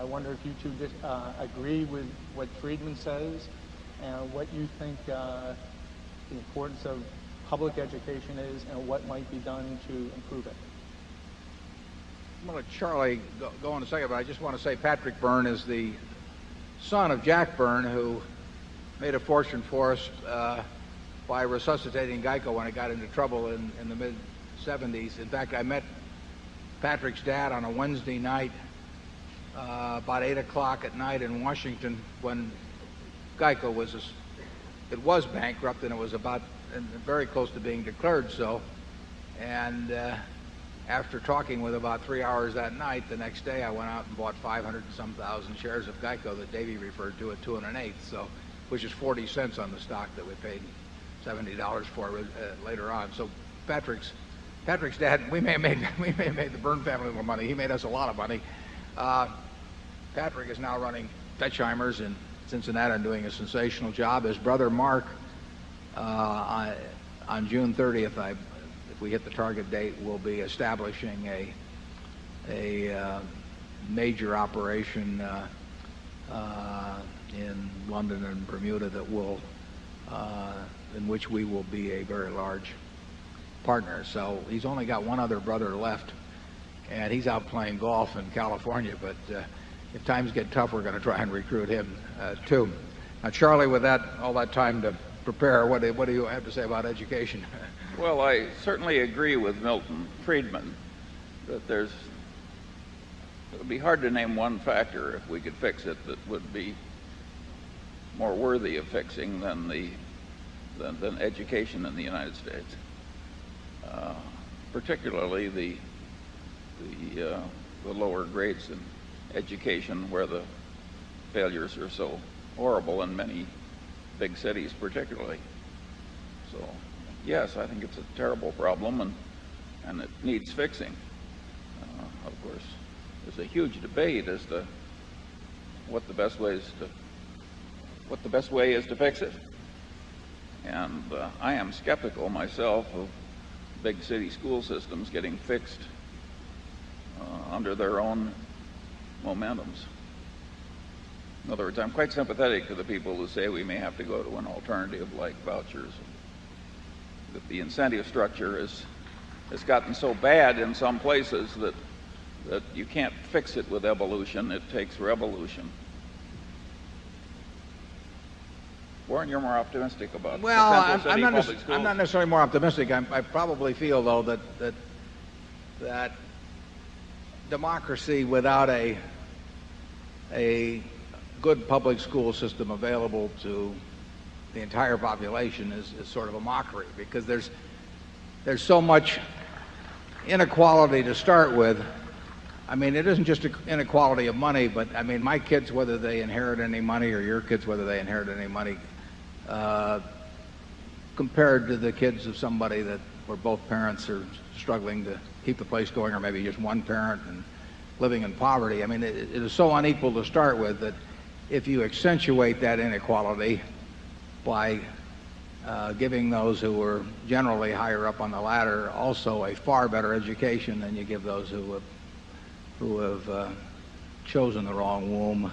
wonder if you two just agree with what Friedman says and what you think the importance of public education is and what might be done to improve it. I'm going to let Charlie go in a second, but I just want to say Patrick Byrne is the son of Jack Byrne, who made a fortune for us by resuscitating Geico when it got into trouble in the mid-'70s. In fact, I met Patrick's dad on a Wednesday night about 8 o'clock at night in Washington when Geico was bankrupt, and it was very close to being declared so. And after talking with about 3 hours that night, the next day I went out and bought 500 and some thousand shares of Geico that Davey referred to at 2 1/8, which is 40 cents on the stock that we paid $70 for later on. So Patrick's dad, we may have made the Byrne family a little money. He made us a lot of money. Patrick is now running Fetchheimer's in Cincinnati and doing a sensational job. His brother Mark, on June 30th, if we hit the target date, will be establishing a major operation in London and Bermuda that will in which we will be a very large partner. So he's only got one other brother left, and he's out playing golf in California. But if times get tough, we're going to try and recruit him too. Now, Charlie, with all that time to prepare, what do you have to say about education? Well, I certainly agree with Milton Friedman that it would be hard to name one factor, if we could fix it, that would be more worthy of fixing than education in the United States, particularly the lower grades in education, where the failures are so horrible in many big cities particularly. So yes, I think it's a terrible problem, and it needs fixing. Of course, there's a huge debate as to what the best way is to fix it. And I am skeptical myself of big city school systems getting fixed under their own momentums. In other words, I'm quite sympathetic to the people who say we may have to go to an alternative like vouchers, that the incentive structure has gotten so bad in some places that you can't fix it with evolution. It takes revolution. Warren, you're more optimistic about well, I'm not necessarily more optimistic. I probably feel, though, that democracy without a good public school system available to the entire population is sort of a mockery, because there's so much inequality to start with. I mean, it isn't just an inequality of money, but I mean, my kids, whether they inherit any money, or your kids, whether they inherit any money, compared to the kids of somebody where both parents are struggling to keep the place going, or maybe just one parent and living in poverty. I mean, it is so unequal to start with that if you accentuate that inequality by giving those who are generally higher up on the ladder also a far better education than you give those who have chosen the wrong womb,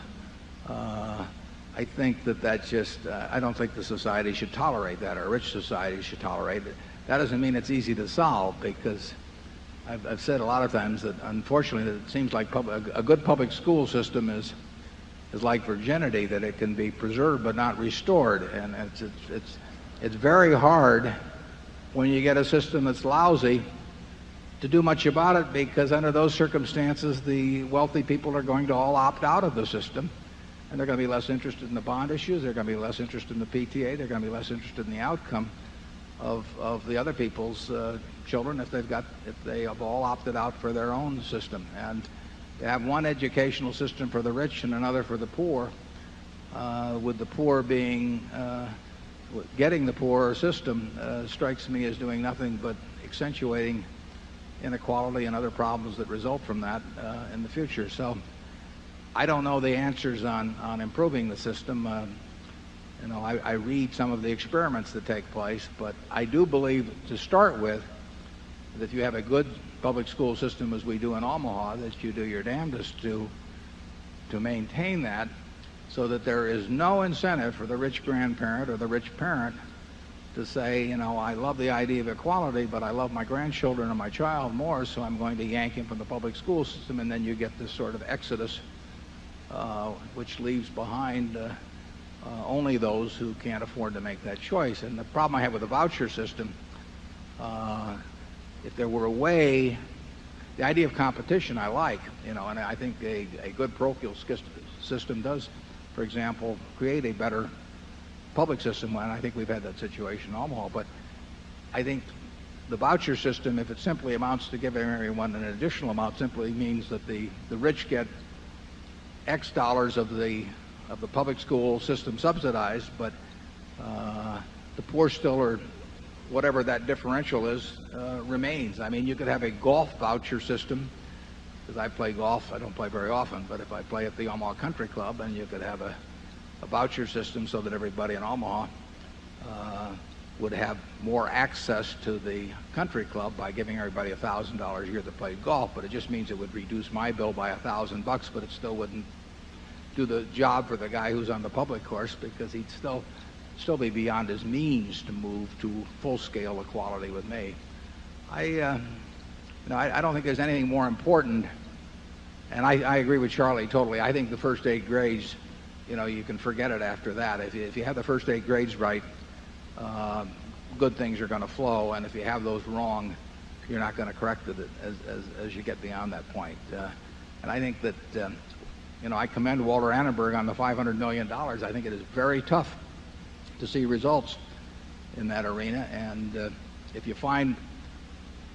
I think that's just, I don't think the society should tolerate that, or a rich society should tolerate it. That doesn't mean it's easy to solve, because I've said a lot of times that unfortunately it seems like a good public school system is like virginity, that it can be preserved but not restored. And it's very hard when you get a system that's lousy to do much about it, because under those circumstances the wealthy people are going to all opt out of the system, and they're going to be less interested in the bond issues, they're going to be less interested in the PTA, they're going to be less interested in the outcome of the other people's children if they have all opted out for their own system. And to have one educational system for the rich and another for the poor, with the poor being getting the poorer system, strikes me as doing nothing but accentuating inequality and other problems that result from that in the future. So I don't know the answers on improving the system. I read some of the experiments that take place, but I do believe, to start with, that if you have a good public school system as we do in Omaha, that you do your damnedest to to maintain that so that there is no incentive for the rich grandparent or the rich parent to say, you know, I love the idea of equality, but I love my grandchildren or my child more, so I'm going to yank him from the public school system, and then you get this sort of exodus, which leaves behind only those who can't afford to make that choice. And the problem I have with the voucher system, if there were a way, the idea of competition I like, you know, and I think a good parochial system does, for example, create a better public system, and I think we've had that situation in Omaha. But I think the voucher system, if it simply amounts to giving everyone an additional amount, simply means that the rich get X dollars of the public school system subsidized, but the poor still, or whatever that differential is, remains. I mean, you could have a golf voucher system, because I play golf. I don't play very often, but if I play at the Omaha Country Club, and you could have a voucher system so that everybody in Omaha would have more access to the country club by giving everybody $1,000 a year that played golf. But it just means it would reduce my bill by $1,000, but it still wouldn't do the job for the guy who's on the public course, because he'd still be beyond his means to move to full-scale equality with me. I don't think there's anything more important, and I agree with Charlie totally. I think the first 8 grades, you know, you can forget it after that. If you have the first 8 grades right, good things are going to flow, and if you have those wrong, you're not going to correct it as you get beyond that point. And I think that, you know, I commend Walter Annenberg on the $500 million. I think it is very tough to see results in that arena, and if you find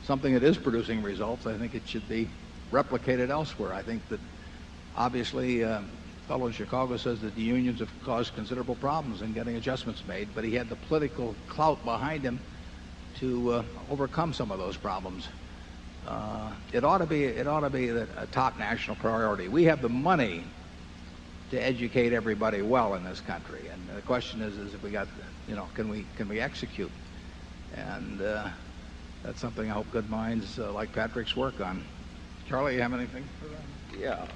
something that is producing results, I think it should be replicated elsewhere. I think that obviously a fellow in Chicago says that the unions have caused considerable problems in getting adjustments made, but he had the political clout behind him to overcome some of those problems. It ought to be a top national priority. We have the money to educate everybody well in this country, and the question is if we got, you know, can we execute? And that's something I hope good minds like Patrick's work on. Charlie, you have anything for that? Yeah.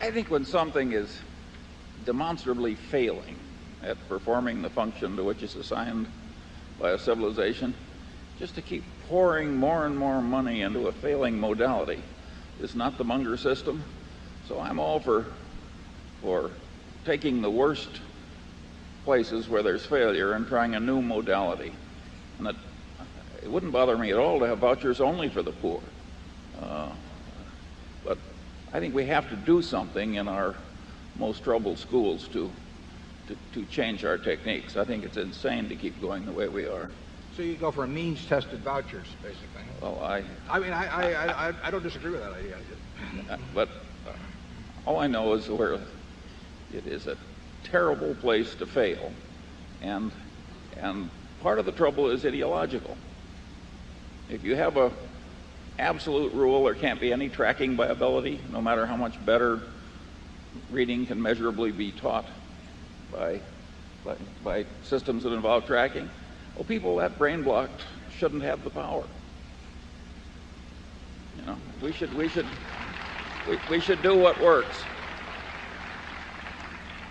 I think when something is demonstrably failing at performing the function to which it's assigned by a civilization, just to keep pouring more and more money into a failing modality is not the Munger system. So I'm all for taking the worst places where there's failure and trying a new modality. And it wouldn't bother me at all to have vouchers only for the poor. But I think we have to do something in our most troubled schools to change our techniques. I think it's insane to keep going the way we are. So you go for means-tested vouchers, basically. Well, I don't disagree with that idea. But all I know is where it is a terrible place to fail, and part of the trouble is ideological. If you have a absolute rule, there can't be any tracking by ability, no matter how much better reading can measurably be taught by systems that involve tracking. Well, people that brain blocked shouldn't have the power. You know, we should do what works.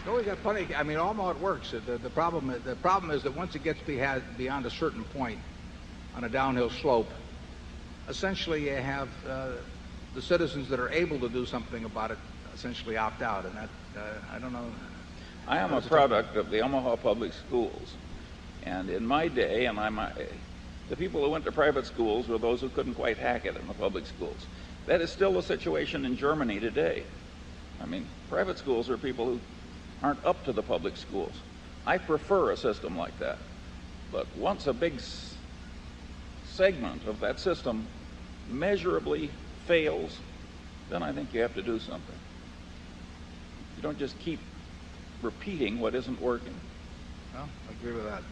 No, we got plenty. I mean, Omaha it works. The problem is that once it gets beyond a certain point on a downhill slope, essentially you have the citizens that are able to do something about it essentially opt out, and that I don't know. I am a product of the Omaha Public Schools, and in my day, the people who went to private schools were those who couldn't quite hack it in the public schools. That is still the situation in Germany today. I mean, private schools are people who aren't up to the public schools. I prefer a system like that. But once a big segment of that system measurably fails, then I think you have to do something. You don't just keep repeating what isn't working. Well, I agree with that.